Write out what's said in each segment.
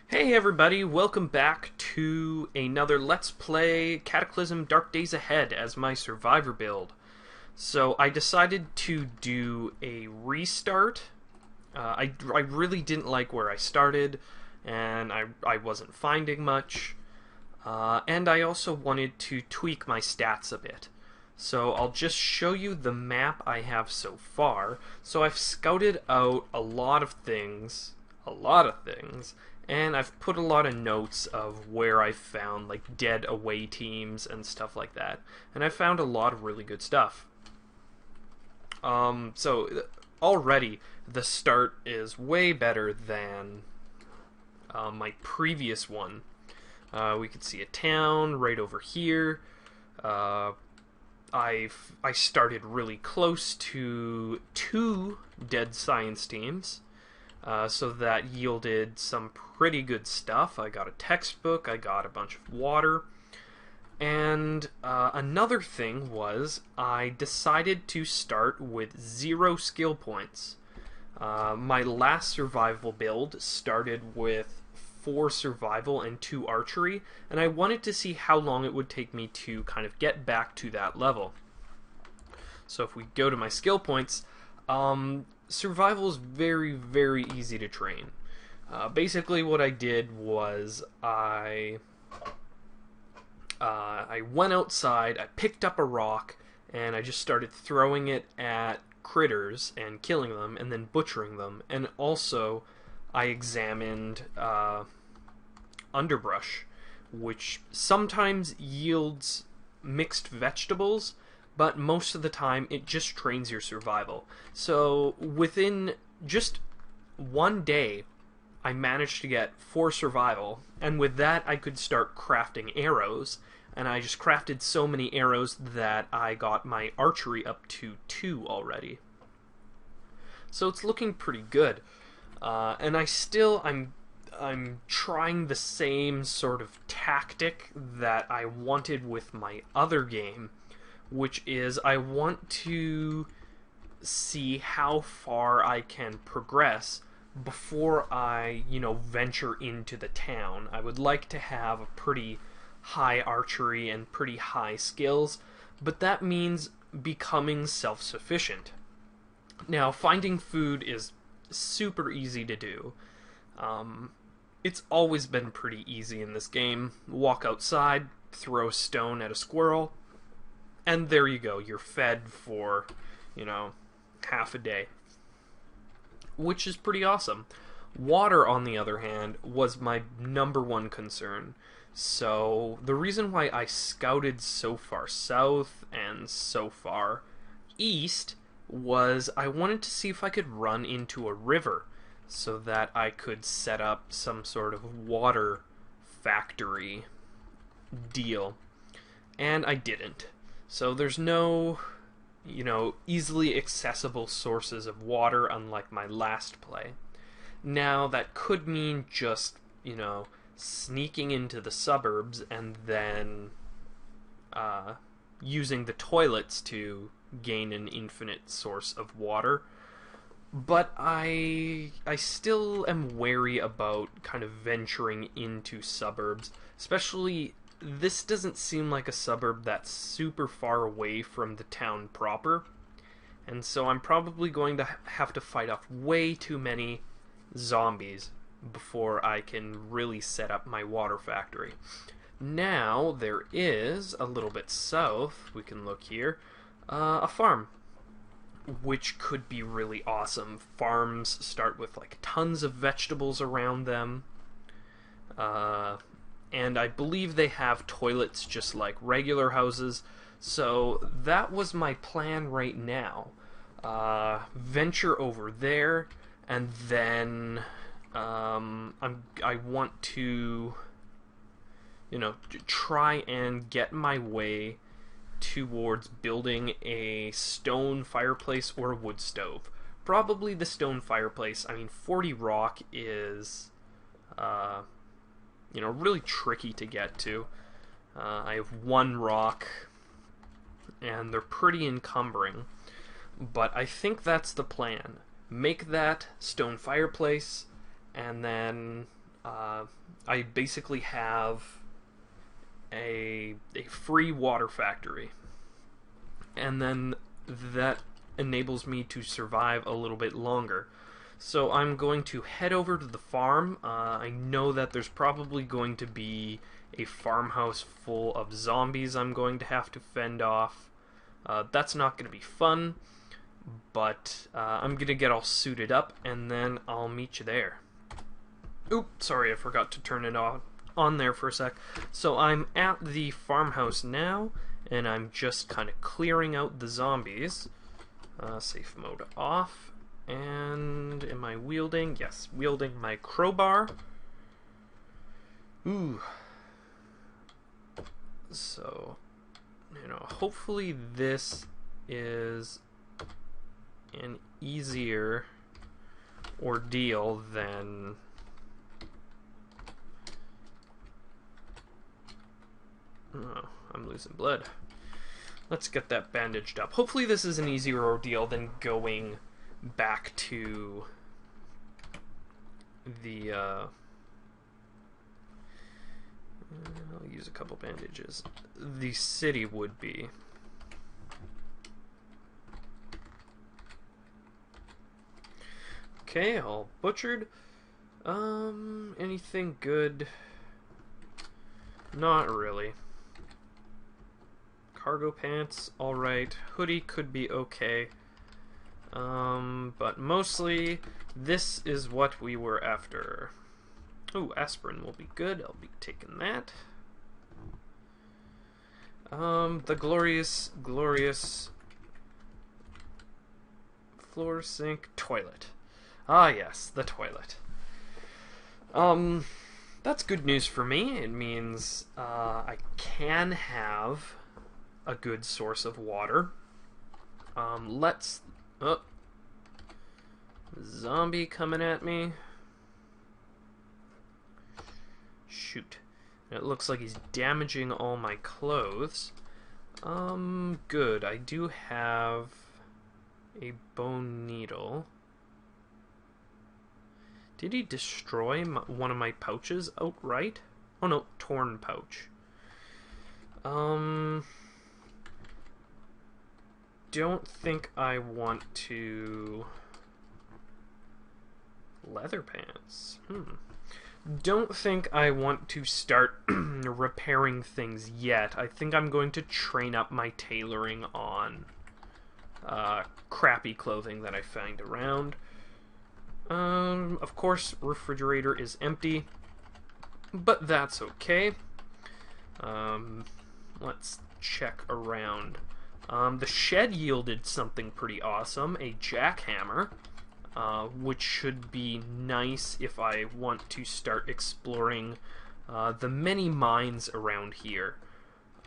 Hey everybody, welcome back to another Let's Play Cataclysm Dark Days Ahead as my survivor build. So I decided to do a restart. I really didn't like where I started, and I wasn't finding much. And I also wanted to tweak my stats a bit. So I'll just show you the map I have so far. So I've scouted out a lot of things, and I've put a lot of notes of where I found like dead away teams and stuff like that. And I found a lot of really good stuff. So already the start is way better than my previous one. We could see a town right over here. I started really close to 2 dead science teams, so that yielded some pretty good stuff. I got a textbook, I got a bunch of water, and another thing was I decided to start with 0 skill points. My last survival build started with 4 survival and 2 archery, and I wanted to see how long it would take me to kind of get back to that level. So if we go to my skill points, survival is very, very easy to train. Basically what I did was I went outside, I picked up a rock, and I just started throwing it at critters and killing them and then butchering them. And also I examined underbrush, which sometimes yields mixed vegetables, but most of the time it just trains your survival. So within just one day, I managed to get 4 survival, and with that I could start crafting arrows, and I just crafted so many arrows that I got my archery up to 2 already. So it's looking pretty good. And I'm trying the same sort of tactic that I wanted with my other game, which is I want to see how far I can progress before I, venture into the town. I would like to have a pretty high archery and pretty high skills, but that means becoming self-sufficient. Now, finding food is super easy to do. It's always been pretty easy in this game. Walk outside, throw a stone at a squirrel, and there you go. You're fed for, half a day, which is pretty awesome. Water, on the other hand, was my #1 concern. So the reason why I scouted so far south and so far east was I wanted to see if I could run into a river so that I could set up some sort of water factory deal. And I didn't. So there's no, easily accessible sources of water, unlike my last play. Now, that could mean just, sneaking into the suburbs and then using the toilets to gain an infinite source of water. But I still am wary about kind of venturing into suburbs, especially this doesn't seem like a suburb that's super far away from the town proper, and so I'm probably going to have to fight off way too many zombies before I can really set up my water factory. Now, there is, a little bit south, we can look here, a farm, which could be really awesome. Farms start with like tons of vegetables around them, and I believe they have toilets just like regular houses. So that was my plan right now. Venture over there, and then I want to, try and get my way towards building a stone fireplace or a wood stove. Probably the stone fireplace. I mean, 40 rock is really tricky to get to. I have 1 rock, and they're pretty encumbering. But I think that's the plan. Make that stone fireplace, and then I basically have a free water factory, and then that enables me to survive a little bit longer. So I'm going to head over to the farm. I know that there's probably going to be a farmhouse full of zombies I'm going to have to fend off. That's not going to be fun, but I'm going to get all suited up, and then I'll meet you there. Oop, sorry, I forgot to turn it on there for a sec. So I'm at the farmhouse now, and I'm just kind of clearing out the zombies. Safe mode off. And am I wielding? Yes, wielding my crowbar. Ooh. So, you know, hopefully this is an easier ordeal than... Oh, I'm losing blood. Let's get that bandaged up. Hopefully this is an easier ordeal than going back to the I'll use a couple bandages. The city would be. Okay, all butchered. Anything good? Not really. Cargo pants, alright. Hoodie could be okay. But mostly, this is what we were after. Ooh, aspirin will be good. I'll be taking that. The glorious floor, sink, toilet. Ah, yes, the toilet. That's good news for me. It means, I can have a good source of water. Let's... Oh. Zombie coming at me. Shoot. It looks like he's damaging all my clothes. Good. I do have a bone needle. Did he destroy one of my pouches outright? Oh no, torn pouch. Don't think I want to... Leather pants. Don't think I want to start repairing things yet. I think I'm going to train up my tailoring on crappy clothing that I find around. Of course, refrigerator is empty, but that's okay. Let's check around. The shed yielded something pretty awesome, a jackhammer, which should be nice if I want to start exploring the many mines around here.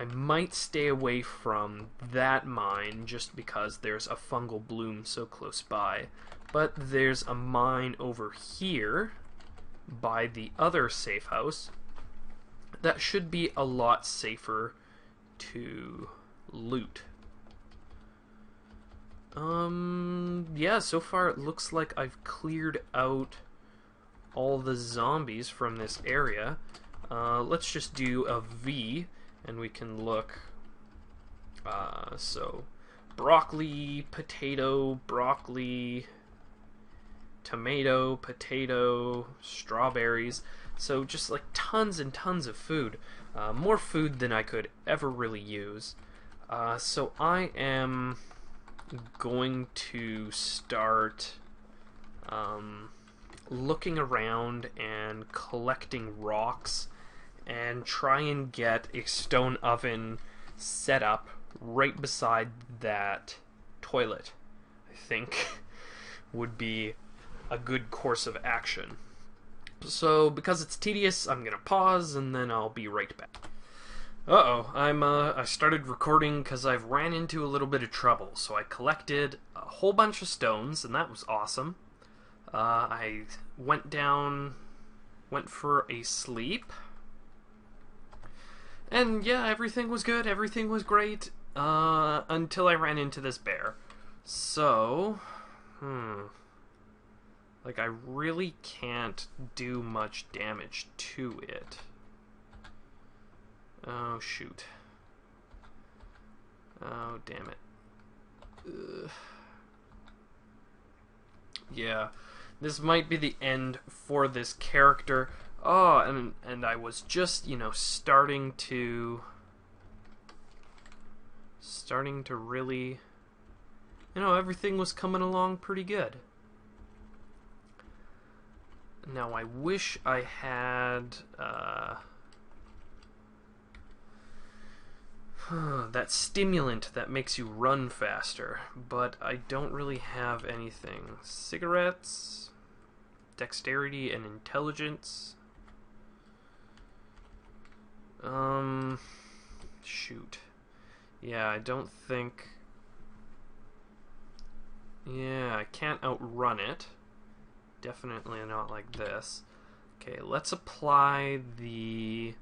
I might stay away from that mine just because there's a fungal bloom so close by, but there's a mine over here by the other safe house that should be a lot safer to loot. Yeah, so far it looks like I've cleared out all the zombies from this area. Let's just do a V, and we can look. So, broccoli, potato, broccoli, tomato, potato, strawberries. So just like tons and tons of food. More food than I could ever really use. So I am going to start looking around and collecting rocks and try and get a stone oven set up right beside that toilet. I think would be a good course of action. So because it's tedious, I'm gonna pause and then I'll be right back. I started recording because I've ran into a little bit of trouble. So I collected a whole bunch of stones, and that was awesome. I went for a sleep. And yeah, everything was good, everything was great, until I ran into this bear. So, Like, I really can't do much damage to it. Oh, shoot. Oh, damn it. Ugh. Yeah, this might be the end for this character. Oh, and I was just, you know, starting to really, you know, everything was coming along pretty good. Now, I wish I had that stimulant that makes you run faster, but I don't really have anything. Cigarettes, dexterity, and intelligence. Shoot. Yeah, I don't think... Yeah, I can't outrun it. Definitely not like this. Okay, let's apply the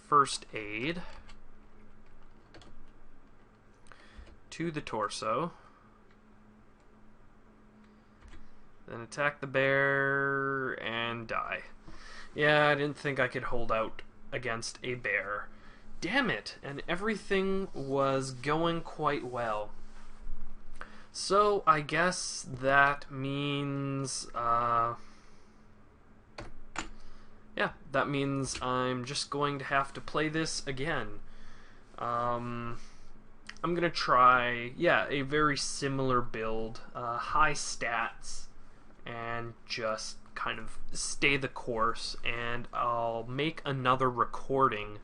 first aid to the torso. Then attack the bear and die. Yeah, I didn't think I could hold out against a bear. Damn it! And everything was going quite well. So, I guess that means, yeah, that means I'm just going to have to play this again. I'm gonna try, yeah, a very similar build, high stats, and just kind of stay the course, and I'll make another recording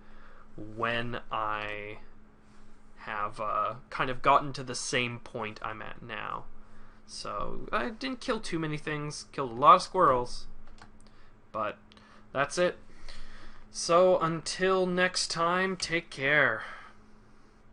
when I have kind of gotten to the same point I'm at now. So I didn't kill too many things, killed a lot of squirrels, but that's it. So until next time, take care.